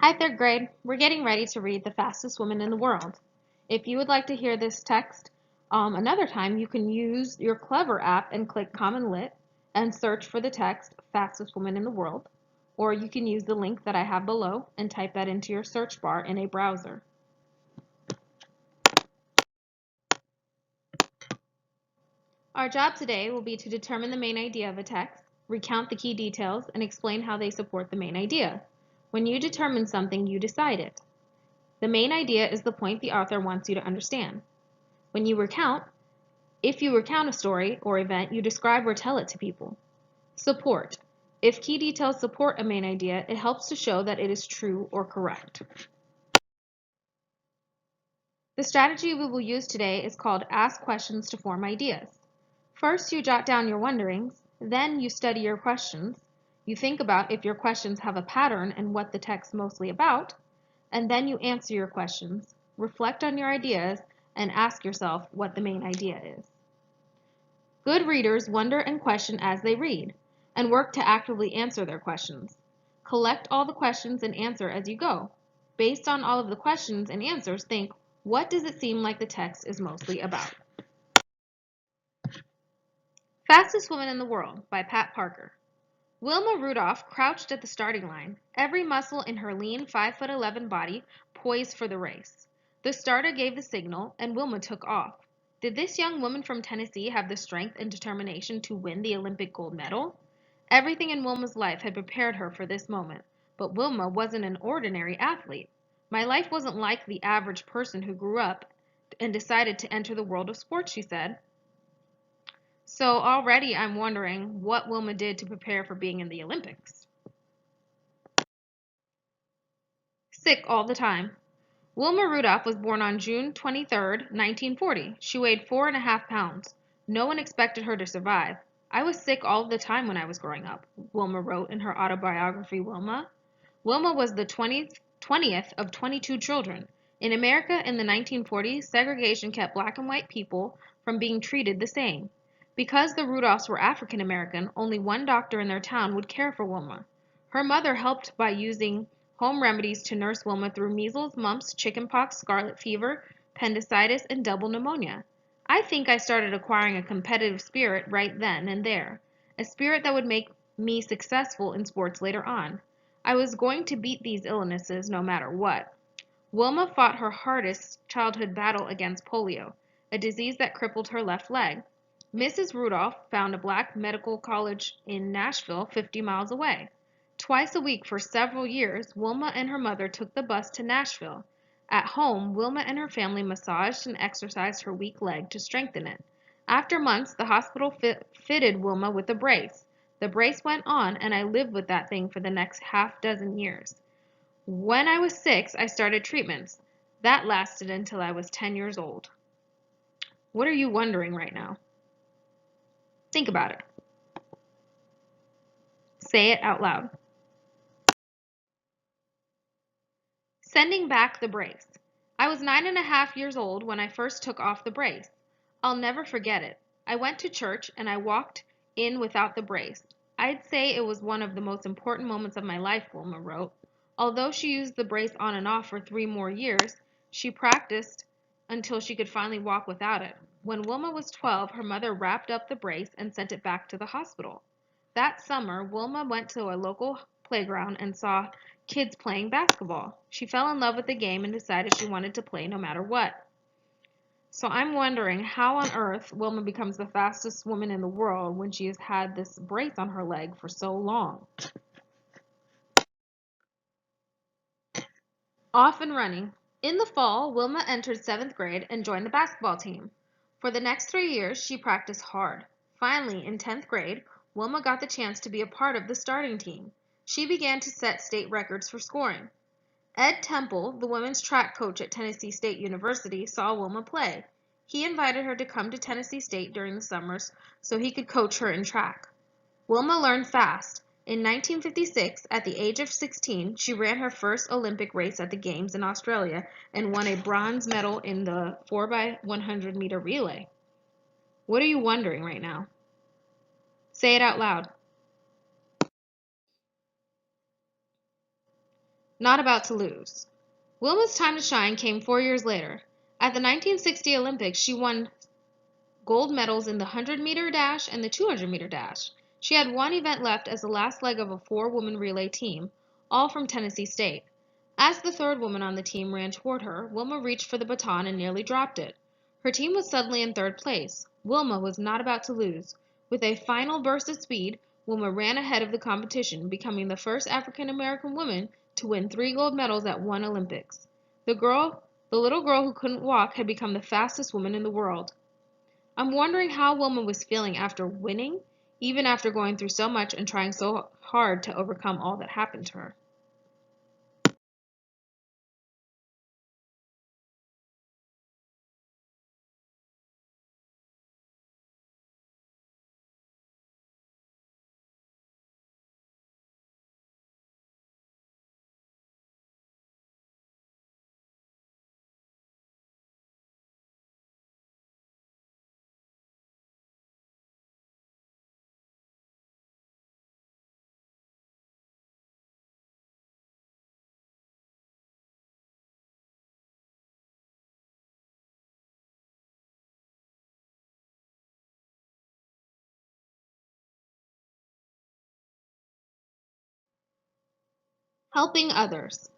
Hi, third grade. We're getting ready to read The Fastest Woman in the World. If you would like to hear this text another time, you can use your Clever app and click Common Lit and search for the text Fastest Woman in the World. Or you can use the link that I have below and type that into your search bar in a browser. Our job today will be to determine the main idea of a text, recount the key details, and explain how they support the main idea. When you determine something, you decide it. The main idea is the point the author wants you to understand. When you recount, if you recount a story or event, you describe or tell it to people. Support. If key details support a main idea, it helps to show that it is true or correct. The strategy we will use today is called Ask Questions to Form Ideas. First, you jot down your wonderings, then you study your questions. You think about if your questions have a pattern and what the text is mostly about, and then you answer your questions, reflect on your ideas, and ask yourself what the main idea is. Good readers wonder and question as they read, and work to actively answer their questions. Collect all the questions and answer as you go. Based on all of the questions and answers, think, what does it seem like the text is mostly about? Fastest Woman in the World by Pat Parker. Wilma Rudolph crouched at the starting line, every muscle in her lean 5'11" body poised for the race. The starter gave the signal, and Wilma took off. Did this young woman from Tennessee have the strength and determination to win the Olympic gold medal? Everything in Wilma's life had prepared her for this moment, but Wilma wasn't an ordinary athlete. My life wasn't like the average person who grew up and decided to enter the world of sports, she said. So already I'm wondering what Wilma did to prepare for being in the Olympics. Sick all the time. Wilma Rudolph was born on June 23, 1940. She weighed 4.5 pounds. No one expected her to survive. I was sick all the time when I was growing up, Wilma wrote in her autobiography, Wilma. Wilma was the 20th of 22 children. In America in the 1940s, segregation kept black and white people from being treated the same. Because the Rudolphs were African American, only one doctor in their town would care for Wilma. Her mother helped by using home remedies to nurse Wilma through measles, mumps, chickenpox, scarlet fever, appendicitis, and double pneumonia. I think I started acquiring a competitive spirit right then and there, a spirit that would make me successful in sports later on. I was going to beat these illnesses no matter what. Wilma fought her hardest childhood battle against polio, a disease that crippled her left leg. Mrs. Rudolph found a black medical college in Nashville, 50 miles away. Twice a week for several years, Wilma and her mother took the bus to Nashville. At home, Wilma and her family massaged and exercised her weak leg to strengthen it. After months, the hospital fitted Wilma with a brace. The brace went on, and I lived with that thing for the next half-dozen years. When I was 6, I started treatments. That lasted until I was 10 years old. What are you wondering right now? Think about it. Say it out loud. Sending back the brace. I was 9.5 years old when I first took off the brace. I'll never forget it. I went to church and I walked in without the brace. I'd say it was one of the most important moments of my life, Wilma wrote. Although she used the brace on and off for 3 more years, she practiced until she could finally walk without it. When Wilma was 12, her mother wrapped up the brace and sent it back to the hospital. That summer, Wilma went to a local playground and saw kids playing basketball. She fell in love with the game and decided she wanted to play no matter what. So I'm wondering how on earth Wilma becomes the fastest woman in the world when she has had this brace on her leg for so long. Off and running. In the fall, Wilma entered 7th grade and joined the basketball team. For the next 3 years, she practiced hard. Finally, in 10th grade, Wilma got the chance to be a part of the starting team. She began to set state records for scoring. Ed Temple, the women's track coach at Tennessee State University, saw Wilma play. He invited her to come to Tennessee State during the summers so he could coach her in track. Wilma learned fast. In 1956, at the age of 16, she ran her first Olympic race at the Games in Australia and won a bronze medal in the 4x100 meter relay. What are you wondering right now? Say it out loud. Not about to lose. Wilma's time to shine came 4 years later. At the 1960 Olympics, she won gold medals in the 100-meter dash and the 200-meter dash. She had one event left as the last leg of a 4-woman relay team, all from Tennessee State. As the third woman on the team ran toward her, Wilma reached for the baton and nearly dropped it. Her team was suddenly in third place. Wilma was not about to lose. With a final burst of speed, Wilma ran ahead of the competition, becoming the first African American woman to win 3 gold medals at one Olympics. The little girl who couldn't walk had become the fastest woman in the world. I'm wondering how Wilma was feeling after winning, even after going through so much and trying so hard to overcome all that happened to her. Helping others.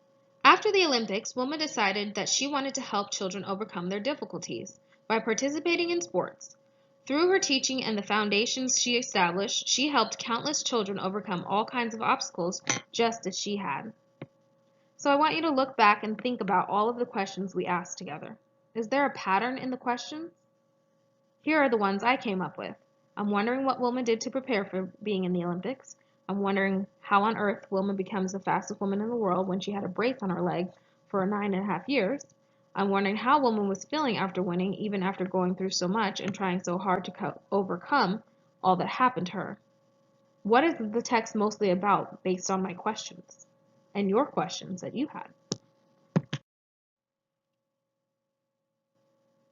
After the Olympics, Wilma decided that she wanted to help children overcome their difficulties by participating in sports. Through her teaching and the foundations she established, she helped countless children overcome all kinds of obstacles just as she had. So I want you to look back and think about all of the questions we asked together. Is there a pattern in the questions? Here are the ones I came up with. I'm wondering what Wilma did to prepare for being in the Olympics. I'm wondering how on earth Wilma becomes the fastest woman in the world when she had a brace on her leg for 9.5 years. I'm wondering how Wilma was feeling after winning, even after going through so much and trying so hard to overcome all that happened to her. What is the text mostly about based on my questions and your questions that you had?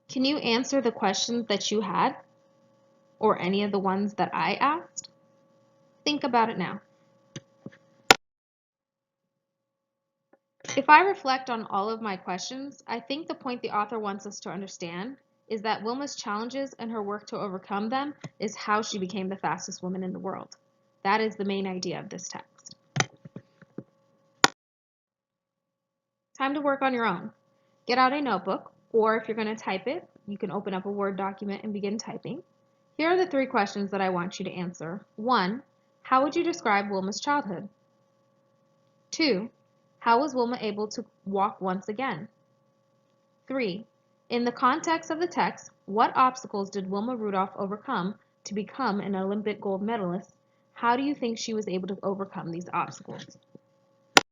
Can you answer the questions that you had or any of the ones that I asked? Think about it now. If I reflect on all of my questions, I think the point the author wants us to understand is that Wilma's challenges and her work to overcome them is how she became the fastest woman in the world. That is the main idea of this text. Time to work on your own. Get out a notebook, or if you're going to type it, you can open up a Word document and begin typing. Here are the 3 questions that I want you to answer. 1. How would you describe Wilma's childhood? 2. How was Wilma able to walk once again? 3. In the context of the text, what obstacles did Wilma Rudolph overcome to become an Olympic gold medalist? How do you think she was able to overcome these obstacles?